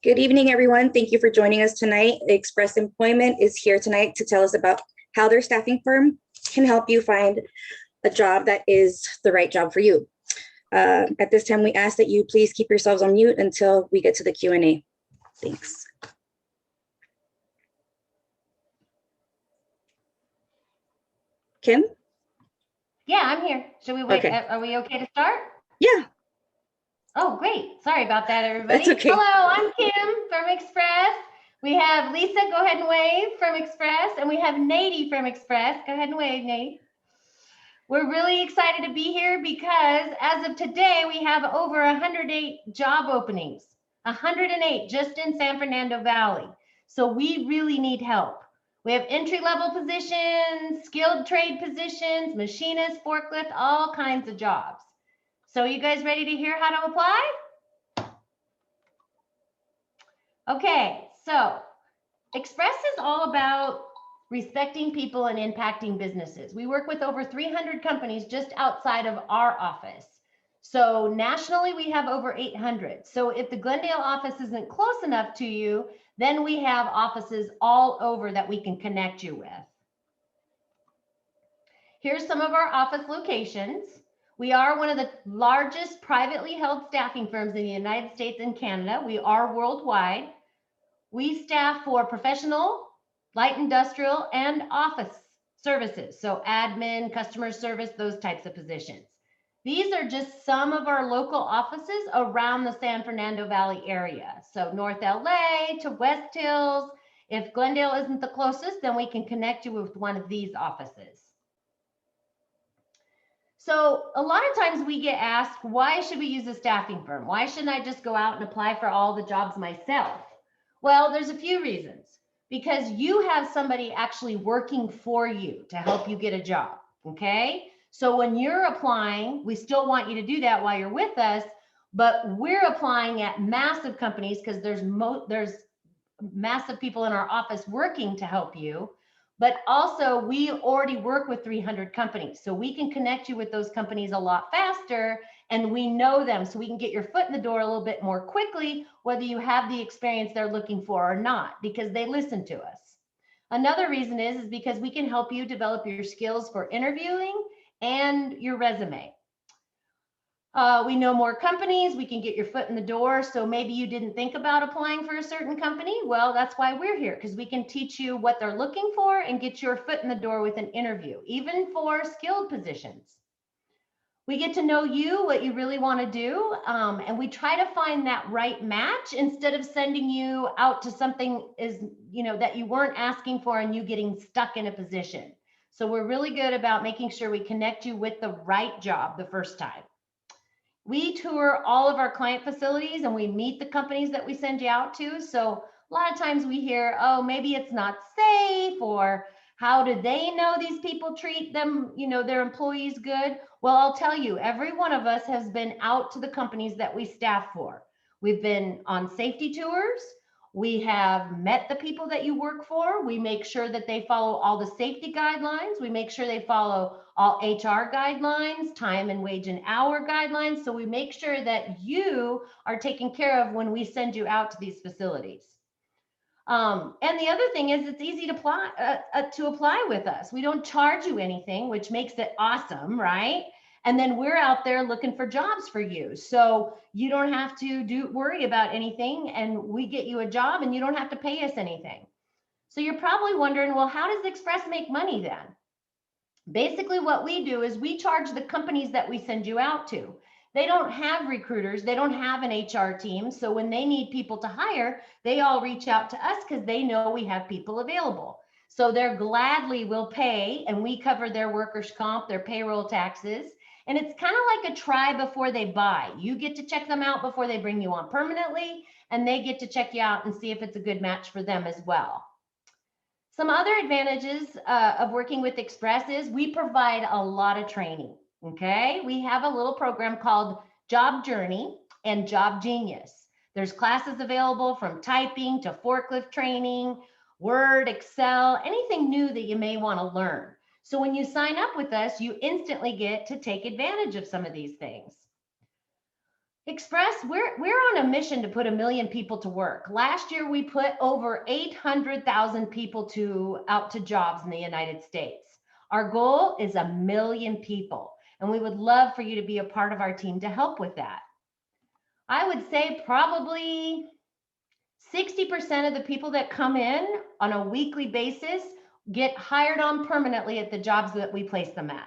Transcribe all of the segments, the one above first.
Good evening, everyone. Thank you for joining us tonight. Express Employment is here tonight to tell us about how their staffing firm can help you find a job that is the right job for you. At this time, we ask that you please keep yourselves on mute until we get to the Q&A. Thanks. Kim? Yeah, I'm here. Should we wait? Okay. Are we okay to start? Yeah. Oh, great. Sorry about that, everybody. That's okay. Hello, I'm Kim from Express. We have Lisa, go ahead and wave, from Express, and we have Nady from Express. Go ahead and wave, Nady. We're really excited to be here because as of today, we have over 108 job openings, 108 just in San Fernando Valley. So we really need help. We have entry-level positions, skilled trade positions, machinists, forklift, all kinds of jobs. So you guys ready to hear how to apply? Okay, so Express is all about respecting people and impacting businesses. We work with over 300 companies just outside of our office. So nationally, we have over 800. So if the Glendale office isn't close enough to you, then we have offices all over that we can connect you with. Here's some of our office locations. We are one of the largest privately held staffing firms in the United States and Canada. We are worldwide. We staff for professional, light industrial, and office services. So admin, customer service, those types of positions. These are just some of our local offices around the San Fernando Valley area. So North LA to West Hills. If Glendale isn't the closest, then we can connect you with one of these offices. So a lot of times we get asked, why should we use a staffing firm? Why shouldn't I just go out and apply for all the jobs myself? Well, there's a few reasons. Because you have somebody actually working for you to help you get a job, okay? So when you're applying, we still want you to do that while you're with us, but we're applying at massive companies because there's massive people in our office working to help you. But also we already work with 300 companies. So we can connect you with those companies a lot faster and we know them. So we can get your foot in the door a little bit more quickly, whether you have the experience they're looking for or not, because they listen to us. Another reason is because we can help you develop your skills for interviewing and your resume. We know more companies, we can get your foot in the door. So maybe you didn't think about applying for a certain company. Well, that's why we're here, because we can teach you what they're looking for and get your foot in the door with an interview, even for skilled positions. We get to know you, what you really want to do, and we try to find that right match instead of sending you out to something that you weren't asking for and you getting stuck in a position. So we're really good about making sure we connect you with the right job the first time. We tour all of our client facilities and we meet the companies that we send you out to. So a lot of times we hear, oh, maybe it's not safe, or how do they know these people treat them, their employees good? Well, I'll tell you, every one of us has been out to the companies that we staff for. We've been on safety tours. We have met the people that you work for. We make sure that they follow all the safety guidelines. We make sure they follow all HR guidelines, time and wage and hour guidelines. So we make sure that you are taken care of when we send you out to these facilities. And the other thing is it's easy to apply with us. We don't charge you anything, which makes it awesome, right? And then we're out there looking for jobs for you. So you don't have to worry about anything, and we get you a job and you don't have to pay us anything. So you're probably wondering, well, how does Express make money then? Basically what we do is we charge the companies that we send you out to. They don't have recruiters, they don't have an HR team. So when they need people to hire, they all reach out to us because they know we have people available. So they're gladly will pay, and we cover their workers' comp, their payroll taxes. And it's kind of like a try before they buy. You get to check them out before they bring you on permanently, and they get to check you out and see if it's a good match for them as well. Some other advantages of working with Express is we provide a lot of training, okay? We have a little program called Job Journey and Job Genius. There's classes available from typing to forklift training, Word, Excel, anything new that you may want to learn. So when you sign up with us, you instantly get to take advantage of some of these things. Express, we're on a mission to put 1 million people to work. Last year, we put over 800,000 people out to jobs in the United States. Our goal is 1 million people, and we would love for you to be a part of our team to help with that. I would say probably 60% of the people that come in on a weekly basis get hired on permanently at the jobs that we place them at.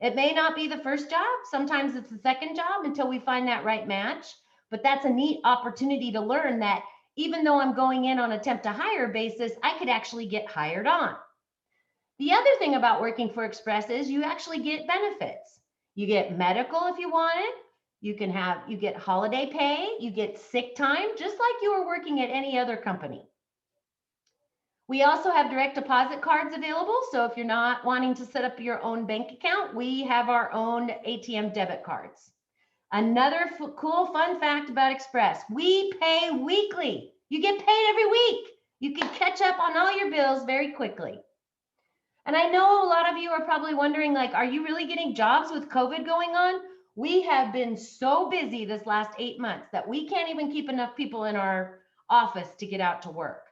It may not be the first job. Sometimes it's the second job until we find that right match. But that's a neat opportunity to learn that even though I'm going in on a temp to hire basis, I could actually get hired on. The other thing about working for Express is you actually get benefits. You get medical if you want it. You get holiday pay, you get sick time, just like you were working at any other company. We also have direct deposit cards available. So if you're not wanting to set up your own bank account, we have our own ATM debit cards. Another cool fun fact about Express, we pay weekly. You get paid every week. You can catch up on all your bills very quickly. And I know a lot of you are probably wondering, like, are you really getting jobs with COVID going on? We have been so busy this last 8 months that we can't even keep enough people in our office to get out to work.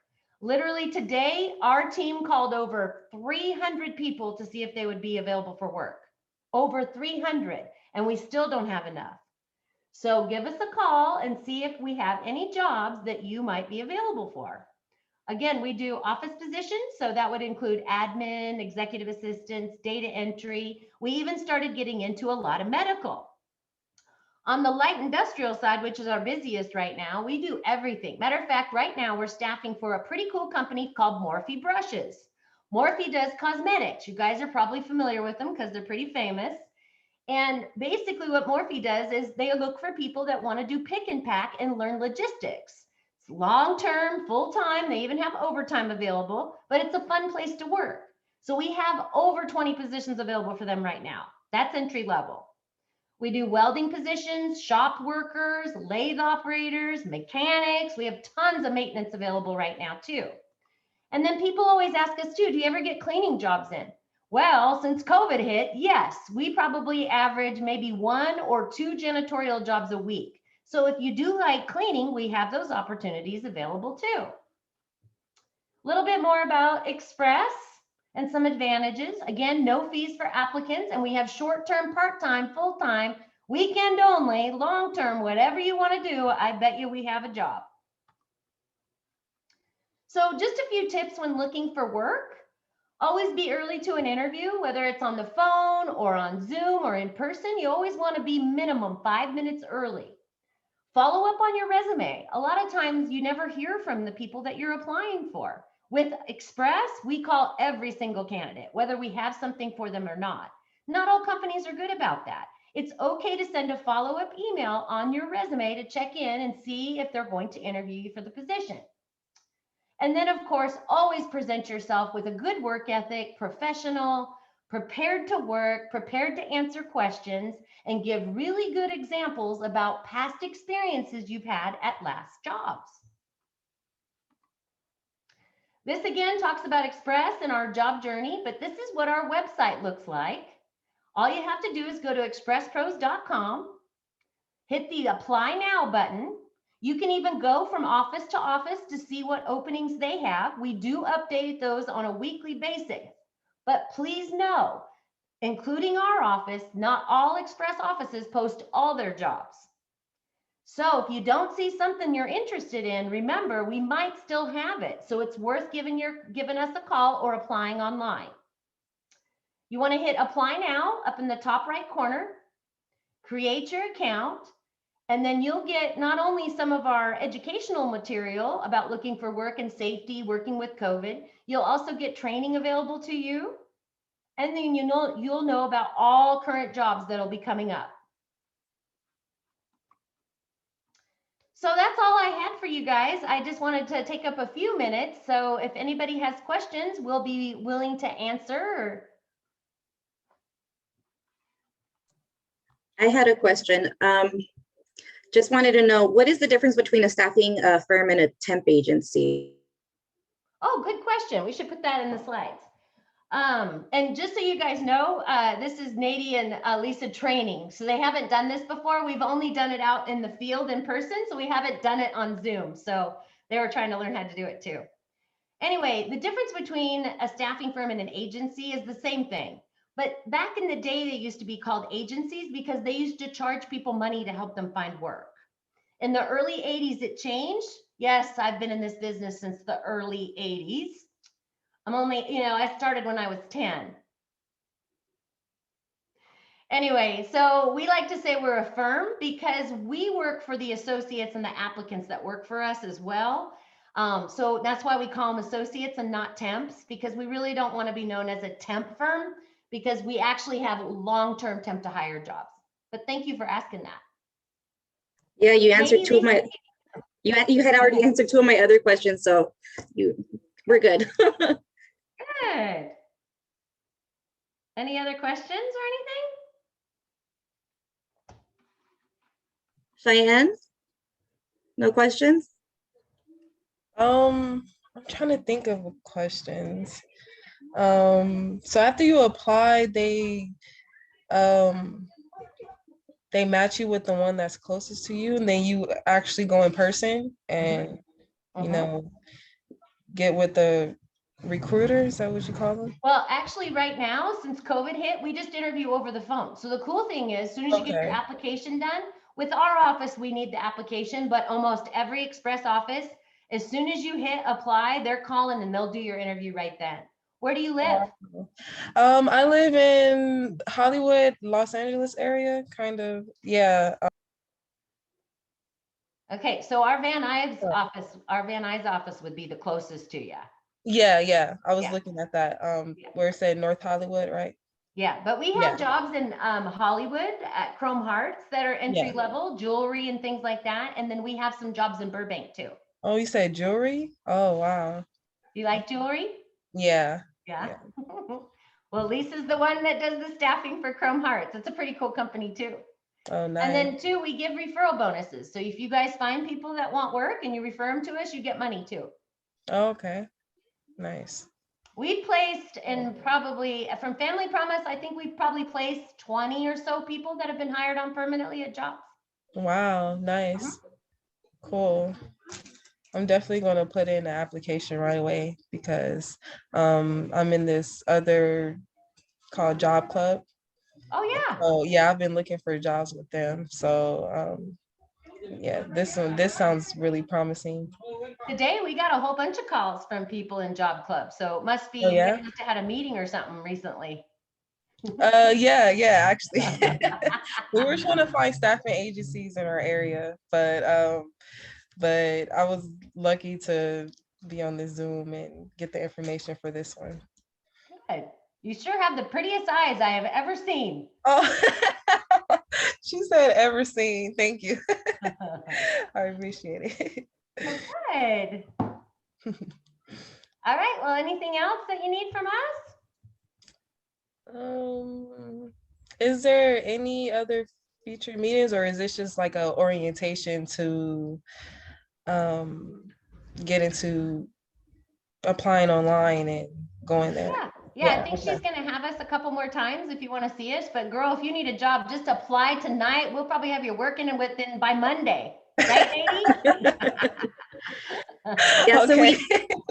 Literally today, our team called over 300 people to see if they would be available for work. Over 300, and we still don't have enough. So give us a call and see if we have any jobs that you might be available for. Again, we do office positions, so that would include admin, executive assistants, data entry. We even started getting into a lot of medical. On the light industrial side, which is our busiest right now, we do everything. Matter of fact, right now we're staffing for a pretty cool company called Morphe Brushes. Morphe does cosmetics. You guys are probably familiar with them because they're pretty famous. And basically what Morphe does is they look for people that want to do pick and pack and learn logistics. It's long-term, full-time. They even have overtime available, but it's a fun place to work. So we have over 20 positions available for them right now. That's entry level. We do welding positions, shop workers, lathe operators, mechanics. We have tons of maintenance available right now too. And then people always ask us too, do you ever get cleaning jobs in? Well, since COVID hit, yes, we probably average maybe 1 or 2 janitorial jobs a week. So if you do like cleaning, we have those opportunities available too. A little bit more about Express and some advantages. Again, no fees for applicants, and we have short-term, part-time, full-time, weekend only, long-term, whatever you want to do, I bet you we have a job. So just a few tips when looking for work. Always be early to an interview, whether it's on the phone or on Zoom or in person. You always want to be minimum 5 minutes early. Follow up on your resume. A lot of times you never hear from the people that you're applying for. With Express, we call every single candidate, whether we have something for them or not. Not all companies are good about that. It's okay to send a follow-up email on your resume to check in and see if they're going to interview you for the position. And then, of course, always present yourself with a good work ethic, professional, prepared to work, prepared to answer questions, and give really good examples about past experiences you've had at last jobs. This again talks about Express and our job journey, but this is what our website looks like. All you have to do is go to expresspros.com, hit the Apply Now button. You can even go from office to office to see what openings they have. We do update those on a weekly basis, but please know, including our office, not all Express offices post all their jobs. So if you don't see something you're interested in, remember, we might still have it. So it's worth giving us a call or applying online. You want to hit Apply Now up in the top right corner, create your account, and then you'll get not only some of our educational material about looking for work and safety, working with COVID, you'll also get training available to you. And then you'll know about all current jobs that'll be coming up. So that's all I had for you guys. I just wanted to take up a few minutes. So if anybody has questions, we'll be willing to answer. I had a question. Just wanted to know, what is the difference between a staffing firm and a temp agency? Oh, good question. We should put that in the slides. And just so you guys know, this is Nadie and Lisa training. So they haven't done this before. We've only done it out in the field in person. So we haven't done it on Zoom. So they were trying to learn how to do it too. Anyway, the difference between a staffing firm and an agency is the same thing. But back in the day, they used to be called agencies because they used to charge people money to help them find work. In the early 80s, it changed. Yes, I've been in this business since the early 80s. I'm only, I started when I was 10. Anyway, so we like to say we're a firm because we work for the associates and the applicants that work for us as well. So that's why we call them associates and not temps, because we really don't want to be known as a temp firm, because we actually have long-term temp to hire jobs. But thank you for asking that. Yeah, you answered two of my, you had already answered two of my other questions, so we're good. Good. Any other questions or anything? Cheyenne? No questions? I'm trying to think of questions. So after you apply, they match you with the one that's closest to you, and then you actually go in person and get with the recruiter. Is that what you call them? Well, actually right now, since COVID hit, we just interview over the phone. So the cool thing is, as soon as you get your application done, with our office, we need the application, but almost every express office, as soon as you hit apply, they're calling and they'll do your interview right then. Where do you live? I live in Hollywood, Los Angeles area, kind of. Yeah. Okay, so our Van Nuys office would be the closest to you. Yeah. I was looking at that. Where it said North Hollywood, right? Yeah, but we have jobs in Hollywood at Chrome Hearts that are entry level, jewelry and things like that. And then we have some jobs in Burbank too. Oh, you said jewelry? Oh, wow. You like jewelry? Yeah. Yeah. Well, Lisa's the one that does the staffing for Chrome Hearts. It's a pretty cool company too. Oh, nice. And then too, we give referral bonuses. So if you guys find people that want work and you refer them to us, you get money too. Oh, okay. Nice. We placed in probably from Family Promise, I think we've probably placed 20 or so people that have been hired on permanently at jobs. Wow, nice. Cool. I'm definitely going to put in an application right away because I'm in this other called Job Club. Oh yeah. Oh yeah, I've been looking for jobs with them. So yeah, this sounds really promising. Today we got a whole bunch of calls from people in Job Club. So it must be you must have had a meeting or something recently. Yeah, actually. We were trying to find staffing agencies in our area, but I was lucky to be on the Zoom and get the information for this one. Good. You sure have the prettiest eyes I have ever seen. Oh, she said ever seen. Thank you. I appreciate it. Good. All right. Well, anything else that you need from us? Is there any other future meetings, or is this just like a orientation to get into applying online and going there? Yeah, I think she's going to have us a couple more times if you want to see us. But girl, if you need a job, just apply tonight. We'll probably have you working by Monday. Right, Nadie? Yeah, Okay.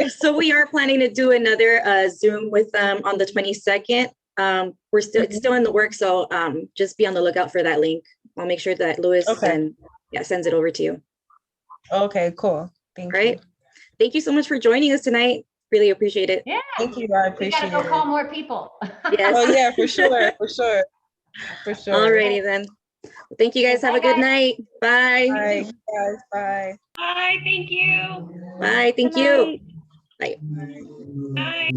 so we are planning to do another Zoom with them on the 22nd. We're still it's still in the works, so just be on the lookout for that link. I'll make sure that Louis sends it over to you. Okay, cool. Thank you. Thank you so much for joining us tonight. Really appreciate it. Yeah. Thank you. I appreciate it. We gotta go call more people. Yes. Oh yeah, for sure. Alrighty then. Thank you guys. Have a good night. Bye. Bye, guys. Bye. Bye. Thank you. Bye. Thank you. Bye. Bye.